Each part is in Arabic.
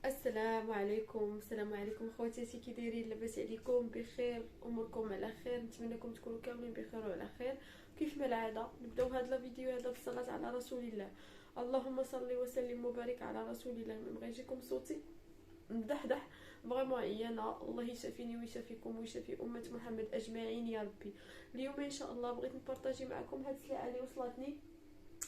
السلام عليكم. السلام عليكم خواتاتي، كي دايرين؟ لاباس عليكم؟ بخير؟ اموركم على خير؟ نتمنىكم تكونوا كاملين بخير وعلى خير. كيف ما العاده نبداو هذا الفيديو هذا بالصلاه على رسول الله. اللهم صل وسلم وبارك على رسول الله. ما بغى يجيكم صوتي مدحدح فريمون عيانه، الله يشافيني ويشافيكم ويشافي امه محمد اجمعين يا ربي. اليوم ان شاء الله بغيت نبارطاجي معكم هاد السلعه اللي وصلتني.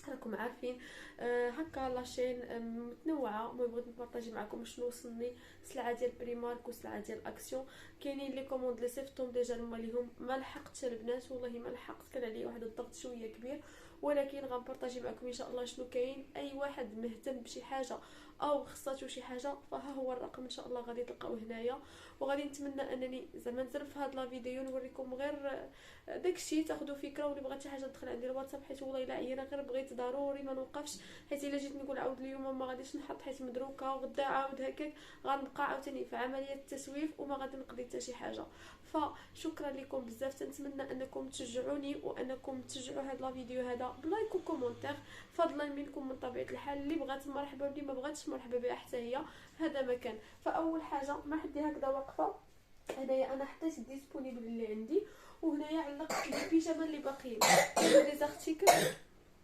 راكم عارفين هكا لاشين متنوعه. المهم بغيت نبارطاجي معكم شنو وصلني. سلعه ديال بريمارك وسلعه ديال اكسيون. كاينين لي كوموند لي صيفطهم ديجا لهم، ما لحقتش البنات والله ما لحقت، كان عليا واحد الضغط شويه كبير، ولكن غنبارطاجي معكم ان شاء الله شنو كاين. اي واحد مهتم بشي حاجه او خصاتو شي حاجه فها هو الرقم ان شاء الله غادي تلقاوه هنايا. وغادي نتمنى انني زعما نزرب في هاد لا فيديو نوريكم غير داكشي تاخذوا فكره. واللي بغات شي حاجه تدخل عندي الواتساب، حيت والله الا عيانه غير بغيت ضروري ما نوقفش، حيت الا جيت نقول عاود اليوم ما غاديش نحط حيت مدروكه، وغدا عاود هكاك غنبقى عاوتاني في عمليه التسويف وما غادي نقضي حتى شي حاجه. فشكرا لكم بزاف، تنتمنى انكم تشجعوني وانكم تشجعوا هذا لا فيديو هذا بلايك وكومونتير فضلا منكم. من طبيعه الحال اللي بغات مرحبا، واللي ما بغاتش مرحبا بها حتى هي، هذا مكان. فاول حاجه ما حدي هكذا واقفه، هنايا انا حطيت الديسبونيبل اللي عندي، وهنايا علقت البيجامه اللي باقيين لي زارتيكل.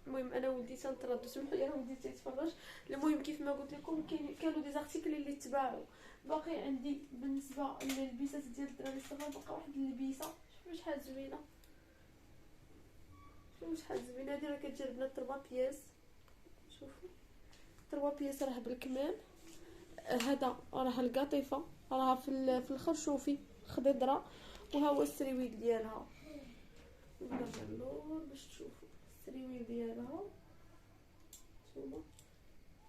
المهم انا ولدي تنطرد، سمحوا لي انا ولدي تيتفرج. المهم كيف ما قلت لكم كانوا دي زارتيكل اللي تباعوا. باقي عندي بالنسبه للبيسات ديال الدراري الصغار بقى واحد اللبيسه، شوفوا شحال زوينه، شوفوا شحال زوينه. هذه راه كتجي لنا 3 بياس، شوفوا 3 بياس راه بالكمال. هذا راه القطيفه راها في الخرشوفي خضره، وها هو السريويل ديالها. نرجع اللور باش تشوفوا السريويل ديالها. نتوما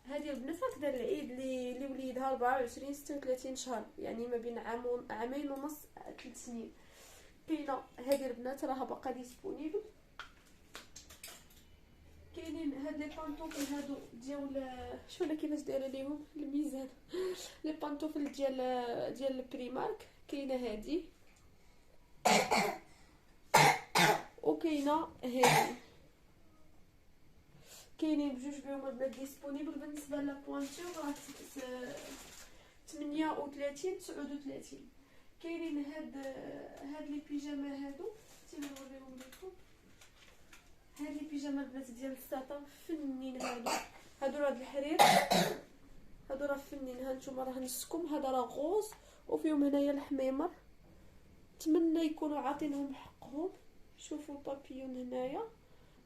هذه البنات هكذا العيد اللي وليدها 24 36 شهر، يعني ما بين عامين ونص 3 سنين. كاينه هذه البنات راها باقا ديسپونيبل. كاينين هاد لي بانطوفل هادو ديال شوفوا كيفاش دايره ليهم الميزان. لي بانطوفل ديال البريمارك. كاينه هادي وكاينه هادي، كاينين بجوج بهم البنات ديسپونيبل. بالنسبه لا بوانتور راه 38 39. كاينين هاد لي بيجاما هادو تينا نوريهم لكم. هاد لي بيجاما البنات ديال الساطا فنين هادو راه الحرير، هادو راه فنين. ها نتوما راه نسكم، هذا راه غوز وفيهم هنايا الحميمر. نتمنى يكونوا عاطينهم حقهم. شوفوا البابيون هنايا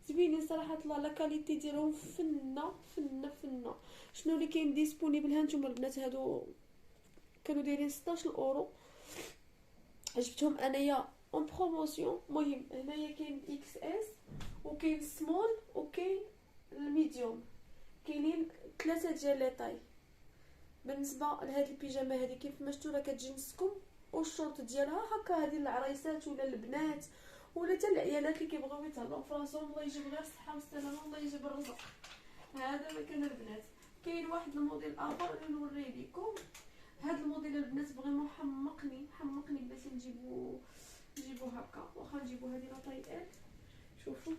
زوينين صراحه الله، لا كاليتي ديالهم فنه فنه فنه. شنو اللي كاين ديسپونيبل؟ ها نتوما البنات هادو كانوا دايرين 16 اورو، جبتهم انايا اون بروموسيون. المهم هنايا كاين اكس اس وكاين سمول وكاين الميديوم، كاينين 3 ديال لي طاي. بالنسبه لهاد البيجامه هذه كيف ما شفتوا راه كتجي نسكم، والشورت ديالها هكا. هذه للعرايسات ولا البنات ولا حتى العيالات اللي كيبغيو يتهلاو في راسهم، الله يجيب غير الصحه والسلامه، الله يجيب الرزق. هذا مكان البنات. كاين واحد الموديل اخر اللي نوريه لكم. هذا الموديل البنات فريمون حمقني بلاتي نجيبو هكا، واخا نجيبو هذه لا طاي ال. شوفوا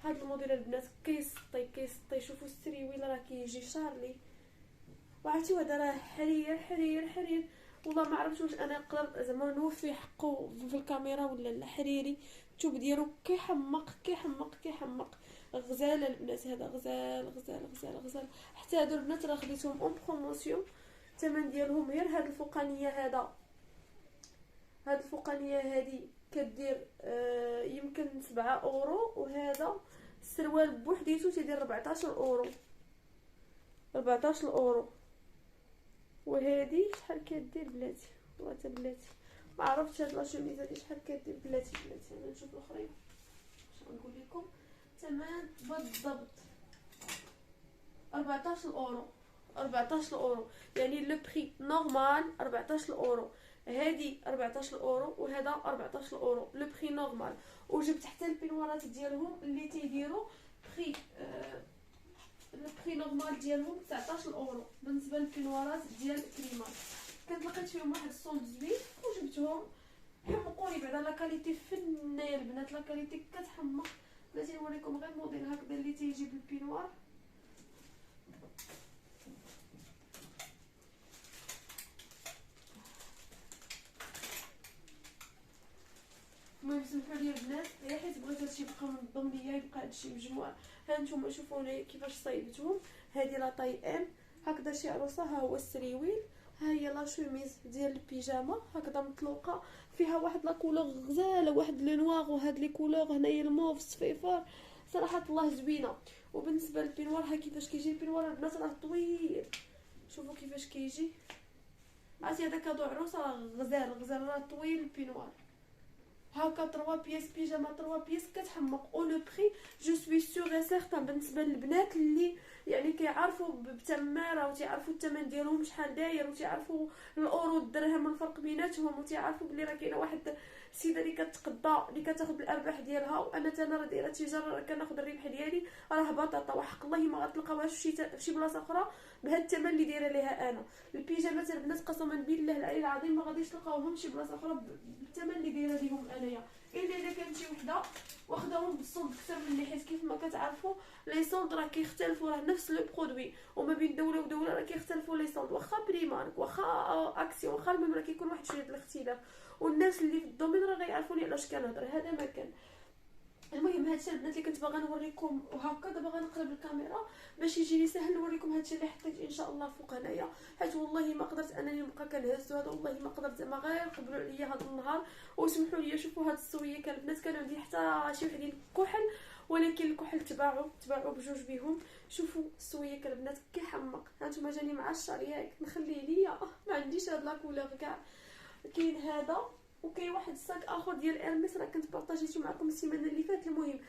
هذا الموديل البنات كيسطي. شوفوا السريويل راه كيجي شارلي، وعرفتي هذا راه حرير. والله ما عرفتش واش انا نقدر زعما نوفي حقه في الكاميرا ولا لا. حريري الثوب ديالو كيحمق. غزال البنات، هذا غزال. حتى هادو البنات راه خديتهم اون بروموسيون، الثمن ديالهم غير هاد الفوقانيه. هاد الفوقانيه هادي كدير يمكن 7 اورو، وهذا السروال بوحديتو تيدير 14 اورو. وهذه شحال كدير بلاتي؟ والله بلاتي ما عرفتش هاد لاشوميز هادي شحال كدير بلاتي. انا نشوف الاخرين باش نقول لكم الثمن بالضبط. 14 اورو يعني لو بري نورمال 14 اورو. هادي 14 اورو وهذا 14 اورو لو بري نورمال. وجبت حتى البينوارات ديالهم اللي تيديروا بري البري نورمال ديالهم 19 اورو. بالنسبه للبينوارات ديال كريمات كنت لقيت فيهم واحد الصوند زوين وجبتهم. حمقوني بعدا لا كاليتي فنيه البنات، لا كاليتي كتحمق. بغيت نوريكم غير موديل هكذا اللي تيجي بالبينوار. البنات هي حيت بغيت هادشي يبقى منظم ليا، يبقى هادشي مجموع. ها نتوما شوفوا انا كيفاش صايبتهم. هذه لا طاي ام هكذا شي عروسه، ها هو السريويل، ها هي لا شوميز ديال البيجامه هكذا مطلوقه، فيها واحد لا كولور غزاله، واحد لو نوار وهاد لي كولور هنايا الموف الصفيفار، صراحه الله زوينه. وبالنسبه للبينوار ها كيفاش كيجي البينوار البنات راه طويل، شوفوا كيفاش كيجي. عرفتي هذا كادو عروسه راه غزال غزال، راه طويل البينوار هكا 3 بياس بيجاما 3 بياس كتحمق. او لو بري جو سوي سور اي سيغتان بالنسبه للبنات اللي يعني كيعرفوا بالتماره وتيعرفوا الثمن ديالهم شحال داير، وتيعرفوا الاورو الدرهم الفرق بيناتهم، وتيعرفوا بلي راه كاينه واحد السيده اللي كتقضى اللي كتاخذ الارباح ديالها. وانا انا راه دايره تجاره، راه كناخذ الربح ديالي راه بطاطا، وحق الله ما غتلقاوهاش في شي بلاصه اخرى بهذا الثمن اللي دايره ليها انا. البيجامات البنات قسما بالله العلي العظيم ما غاديش تلقاوهم شي بلاصه اخرى بالثمن اللي دايره ليهم انايا، الا اذا كانت شي وحده واخداهم بالصوند اكثر مني، حيت كيف ما كتعرفوا لي صوند راه كيختلفوا، راه نفس لو برودوي وما بين دوله ودوله راه كيختلفوا لي صوند، واخا بريمارك واخا اكسيون واخا المهم راه كيكون واحد شويه الاختلاف. والناس اللي في الدومين راه غيعرفوني علاش كنهضر، هذا ما كان. المهم هادشي البنات اللي كنت باغا نوريكم، وهكا دابا غنقلب الكاميرا باش يجيني سهل نوريكم هادشي اللي حطيت ان شاء الله فوق هنايا، حيت والله ما قدرت انني نبقى كنهز هذا، والله ما قدرت زعما غير قبلوا عليا هذا النهار. وسمحوا لي شوفوا هاد السويه البنات كانوا عندي حتى شي وحدين كحل، ولكن الكحل تباعوا بجوج بهم. شوفوا السويه البنات كيحمق، هانتوما جاني معشر ياك نخليه ليا ما عنديش هاد لا كولور كاع. كاين هذا وكاين واحد الساك اخر ديال ارميس راه كنت بارطاجيته معكم السيمانه اللي فاتت. المهم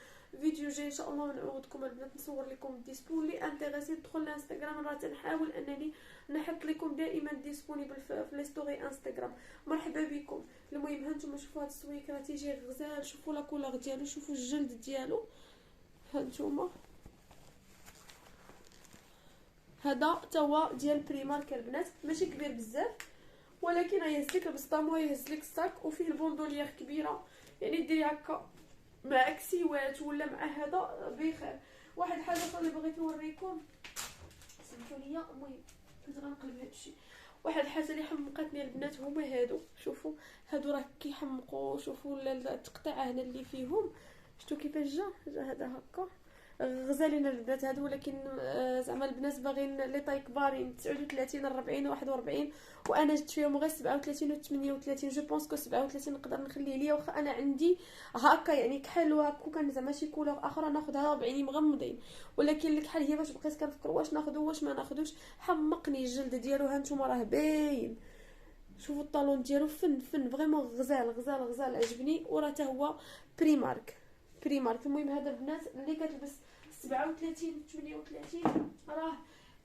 فيديو جاي ان شاء الله نعوضكم البنات نصور لكم الديسبو اللي انتريسي تدخل لانستغرام، راه تنحاول انني نحط لكم دائما ديسپونيبل في لي ستوري انستغرام. مرحبا بكم. المهم هانتوما شوفوا هاد السويك راه تيجي غزال، شوفوا لا كولور ديالو، شوفوا الجلد ديالو هانتوما. هذا توا ديال بريمارك البنات ماشي كبير بزاف، ولكن يهز لك البسطام ويهز لك الصاك، وفيه البوندوليير كبيره يعني ديري هكا مع كسيوات ولا مع هذا بخير. واحد حاجه اخرى اللي بغيت نوريكم سمحوا لي، المهم كنت غنقلب هادشي. واحد الحاجه اللي حمقتني البنات هما هادو، شوفوا هادو راه كيحمقوا، شوفوا التقطيعه هنا اللي فيهم، شفتوا كيفاش جا هذا هكا غزالين البنات هادو. ولكن زعما البنات باغيين لي طاي كبارين 39 40 41، وانا جبت فيهم غير 37 و 38. جو بونس كو 37 نقدر نخليه ليا، واخا انا عندي هكا يعني كحل وهكا كان زعما شي كولور اخرى ناخذها بعيني مغمضين، ولكن الكحل هي باش بقيت كنفكر واش ناخذو واش ما ناخذوش. حمقني الجلد ديالو هانتوما راه باين، شوفوا الطالون ديالو فن فريمون غزال غزال غزال عجبني، وراه حتى هو بريمارك. المهم هذا البنات اللي كتلبس 37 38 راه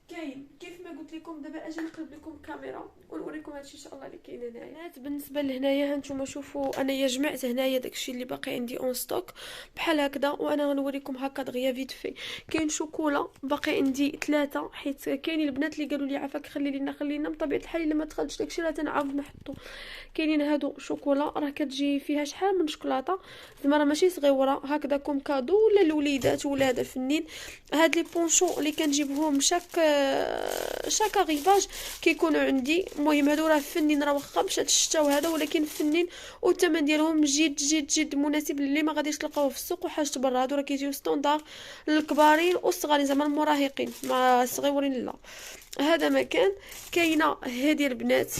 كاين كيف ما قلت لكم. دابا اجي نقلب لكم الكاميرا ونوريكم هادشي ان شاء الله اللي كاين هنايا. بالنسبه لهنايا هانتوما شوفوا انايا جمعت هنايا داكشي اللي باقي عندي اون ستوك بحال هكذا، وانا غنوريكم هكا دغيا فيت في. كاين شوكولا باقي عندي 3، حيت كاينين البنات اللي قالوا لي عافاك خلي لنا بطبيعه الحال الا ما دخلتش داكشي راه تنعاود نحطو. كاينين هادو شوكولا راه كتجي فيها شحال من شوكولاته، زعما راه ماشي صغيوره هكذا كوم كادو ولا الوليدات ولا هذا الفنين. هاد لي بونشون اللي كنجيبهم شاك اريفاج كيكونوا عندي. المهم هادو راه فنين، راه واخا مشات الشتاء وهذا ولكن فنين، والثمن ديالهم جد مناسب اللي ما غاديش تلقاوه في السوق وحاجه برا. هادو راه كيجيو ستوندار للكبارين والصغارين زعما المراهقين، مع الصغيورين لا. هذا مكان كاينه هذه البنات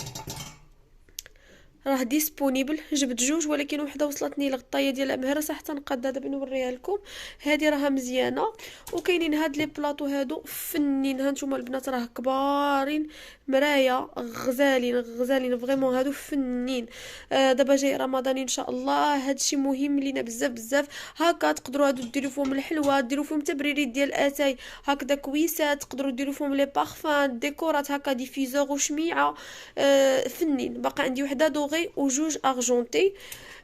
راه ديسپونيبل، جبت جوج ولكن وحده وصلتني للغطايه ديال مهره صح تنقادها دابا نوريها لكم. هذه راها مزيانه. وكاينين هاد لي بلاطو هادو فنين، هانتوما البنات راه كبارين مرايا غزالين فريمون هادو فنين. دابا جاي رمضان ان شاء الله، هادشي مهم لينا بزاف. هكا تقدروا هادو ديروا فيهم الحلوى، ديروا فيهم تبريريد ديال اتاي هكذا كويسات، تقدروا ديروا فيهم لي بارفان ديكورات هكا ديفيزور وشميعه. فنين. باقا عندي وحده دوغي وجوج ارجونتي.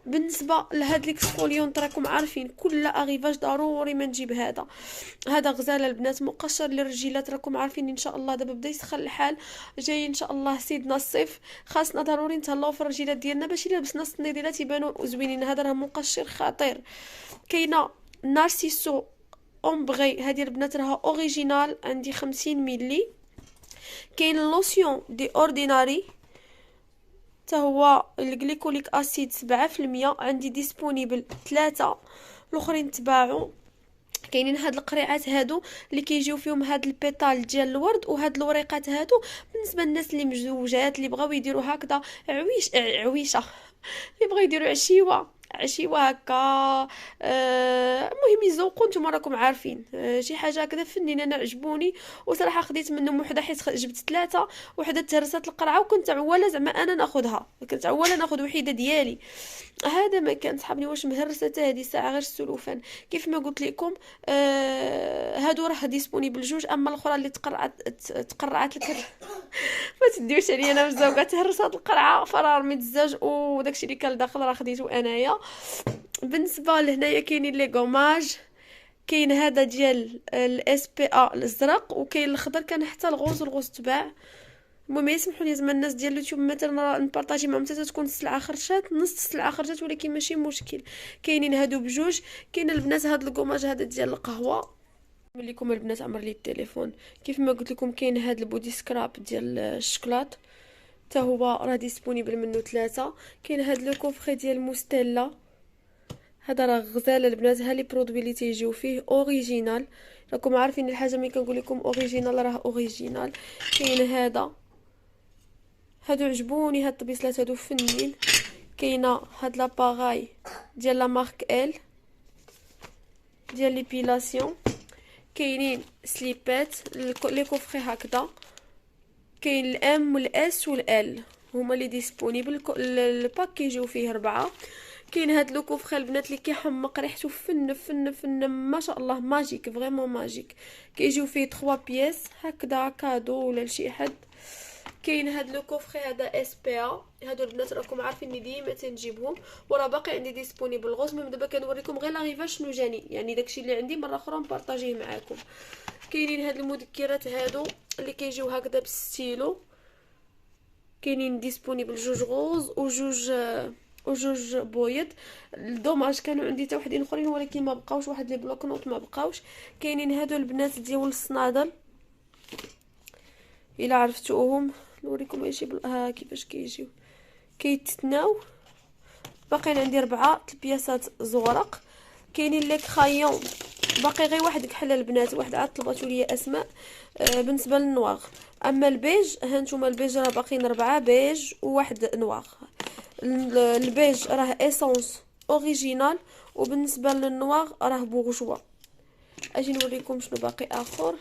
بالنسبه لهاد ليكسفوليون راكم عارفين كل اريفاج ضروري ما نجيب هذا غزاله البنات مقشر للرجيلات. راكم عارفين ان شاء الله دابا بدا يسخن الحال، جاي ان شاء الله سيدنا الصيف، خاصنا ضروري نتهلاو في الرجيلات ديالنا باش الا لبسنا الصنيديلات يبانوا زوينين. هذا راه مقشر خطير. كاينه نارسيسو اومبغي، هذه البنات راها اوريجينال عندي 50 ملي. كاين لوسيون دي اورديناري حتى هو الجليكوليك اسيد 7%. عندي ديسپونيبل 3 الاخرين تباعوا. كاينين هاد القريعات هادو اللي كيجيو فيهم هاد البيتال ديال الورد وهاد الوريقات هادو بالنسبه للناس اللي مزوجات اللي بغاو يديروا هكذا عويشه اللي بغاو يديروا عشيوه هكا. المهم يزوقوا، نتوما راكم عارفين. شي حاجه هكذا فنين انا عجبوني وصراحه خديت منهم وحده حيت جبت 3. وحده تهرست القرعه وكنت عواله زعما انا ناخذها، كنت عواله ناخذ وحده ديالي. هذا ما كان صحابني واش مهرسه هذه ساعه غير السلوفان. كيف ما قلت لكم هادو راه ديسپونيبل جوج. اما الاخرى اللي تقرعت لك ما تديوش عليا انا مزوقه تهرست القرعه فراه رميت الزاج وداكشي اللي كان داخل راه خديته انايا. بالنسبه لهنايا كاينين لي غوماج، كاين هذا ديال الاس بي ا الازرق وكاين الخضر. كان حتى الغوز تباع. المهم يسمحوا لي زعما الناس ديال اليوتيوب مثلا نبارطاجي معهم حتى تكون السلعه خرجت، نص السلعه خرجت، ولكن ماشي مشكل. كاينين هادو بجوج. كاين البنات هاد الكوماج هذا ديال القهوه. نقول لكم البنات عمر لي التليفون. كيف ما قلت لكم كاين هاد البودي سكراب ديال الشكلاط حتى هو راه ديسپونيبل منه 3. كاين هاد لو كوفري ديال موستيلا، هذا راه غزاله البنات. ها لي برودوي اللي تيجيو فيه اوريجينال. راكم عارفين الحاجه ملي كنقول لكم اوريجينال راه اوريجينال. كاين هادو عجبوني هاد الطبيصلات هادو فنين. كاينه هاد لاباغاي ديال لا مارك ال ديال ليبيلاسيون. كاينين سليبات لي كوفري هكذا. كاين الام والاس والال هما لي ديسپونيبل. الباك كيجيو فيه 4. كاين هاد لو كوفري البنات اللي كيحمق ريحته فن ما شاء الله ماجيك فريمون ماجيك. كيجيو فيه 3 بياس هكذا كادو ولا لشي حد. كاين هاد لو كوفري هذا اس بي ا. هادو البنات راكم عارفين ديما تنجيبهم وراه باقي عندي ديسپونيبل غوز. ميم دابا كنوريكم غير لاغيفا شنو جاني، يعني داكشي اللي عندي مره اخرى نبارطاجيه معاكم. كاينين هاد المذكرات هادو اللي كيجيو هكذا بالستيلو. كاينين ديسپونيبل جوج غوز وجوج بويض. الدوماج كانوا عندي حتى وحدين اخرين ولكن ما بقاوش، واحد لي بلوك نوت ما بقاوش. كاينين هادو البنات ديال الصنادل الا عرفتوهم نوريكم ماشي كيفاش كيجيو كيتناو. باقيين عندي 4 البياسات زورق. كاينين لي كرايون باقي غير واحد كحل البنات، واحد عاد طلباتو لي اسماء بالنسبه للنواغ. اما البيج هانتوما البيج راه باقيين 4 بيج وواحد نواغ. البيج راه اسونس اوريجينال وبالنسبه للنواغ راه بورجوا. اجي نوريكم شنو باقي اخر.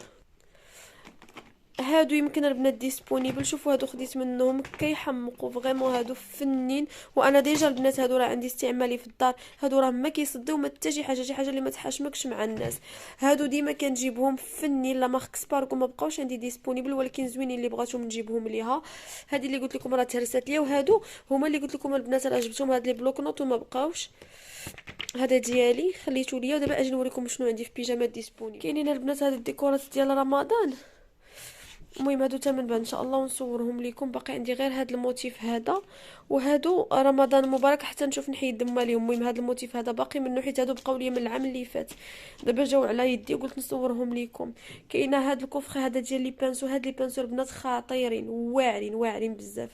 هادو يمكن البنات ديسپونيبل. شوفوا هادو خديت منهم كيحمقوا فريمون هادو فنين. وانا ديجا البنات هادو راه عندي استعمالي في الدار. هادو راه ما كيصديو ما حتى شي حاجه اللي ما تحاشمكش مع الناس. هادو ديما كنجيبهم فنين. لا مارك سبارك وما بقاوش عندي ديسپونيبل ولكن زوينين اللي بغاتهم نجيبهم ليها. هادي اللي قلت لكم راه تهرست ليا وهادو هما اللي قلت لكم البنات راه جبتهم هاد لي بلوك نوت وما بقاوش. هذا ديالي خليته ليا. ودابا اجي نوريكم شنو عندي في بيجامات ديسپونيبل. كاينين البنات هاد الديكورات ديال رمضان. المهم هادو تمن بعد ان شاء الله ونصورهم لكم. باقي عندي غير هاد الموتيف هذا وهادو رمضان مبارك حتى نشوف نحيد دم عليهم. المهم هاد الموتيف هذا باقي منه حيت هادو بقاو لي من العام اللي فات. دابا جاو على يدي وقلت نصورهم لكم. كاينه هاد الكوفري هذا ديال لي بانسو. هاد لي بانسو البنات خطيرين واعرين بزاف.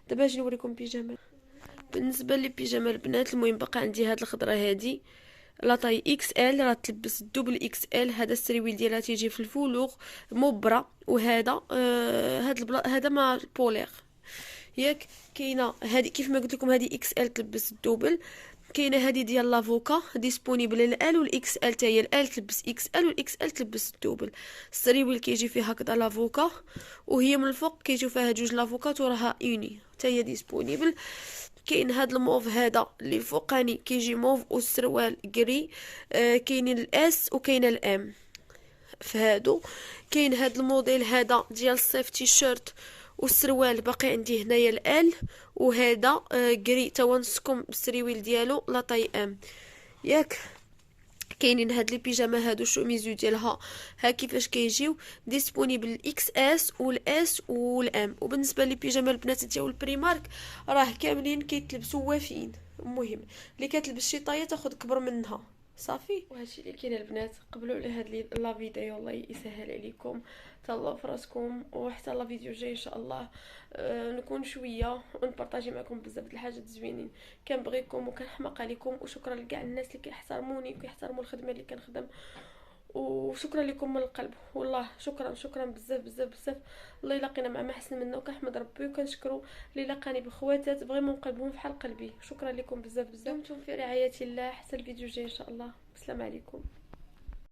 دابا اجي نوريكم بيجامه. بالنسبه لي بيجامه البنات المهم باقي عندي هاد الخضره هادي لاطاي اكس ال راه تلبس دوبل اكس ال. هذا السريويل ديالها تيجي في الفلوغ مبرا. وهذا هذا ما البولير ياك. كاينه هذه كيف ما قلت لكم هذه اكس ال تلبس الدوبل. كاينه هذه ديال لافوكا ديسپونيبل ال والاكس ال حتى هي ال تلبس اكس ال والاكس ال تلبس الدوبل. السريويل كيجي فيه هكذا لافوكا وهي من الفوق كيجيو فيها جوج لافوكات وراها اوني حتى هي ديسپونيبل. كاين هاد الموف هذا اللي الفوقاني كيجي موف والسروال قري. كاينين الاس وكاين الام في هادو. كاين هاد الموديل هذا ديال الصيف تيشيرت والسروال باقي عندي هنايا ال وهذا قري توانسكم بالسريويل ديالو لاطاي ام ياك. كاينين هاد لي بيجاما هادو الشوميزو ديالها ها كيفاش كيجيو ديسپونيبل الاكس اس والاس والام. وبالنسبه لي بيجاما البنات ديال البريمارك راه كاملين كيتلبسوا وافيين. المهم اللي كتلبس شي طايه تاخذ كبر منها صافي. وهادشي اللي كاين البنات، قبلوا على هاد لا فيديو، الله يسهل عليكم، تهلاو في راسكم، وحتى لا فيديو جاي ان شاء الله نكون شويه ونبارطاجي معكم بزاف د الحاجات زوينين. كنبغيكم وكنحماق عليكم، وشكرا لكاع الناس اللي كيحترموني وكيحترموا الخدمه اللي كنخدم، وشكرا لكم من القلب والله. شكرا بزاف بزاف بزاف. الله يلاقينا مع ما حسن منه، وكنحمد ربي وكنشكرو اللي لاقاني بخواتات فريمون قلبهم بحال قلبي. شكرا لكم بزاف بزاف، دمتم في رعايه الله، حتى الفيديو الجاي ان شاء الله. السلام عليكم.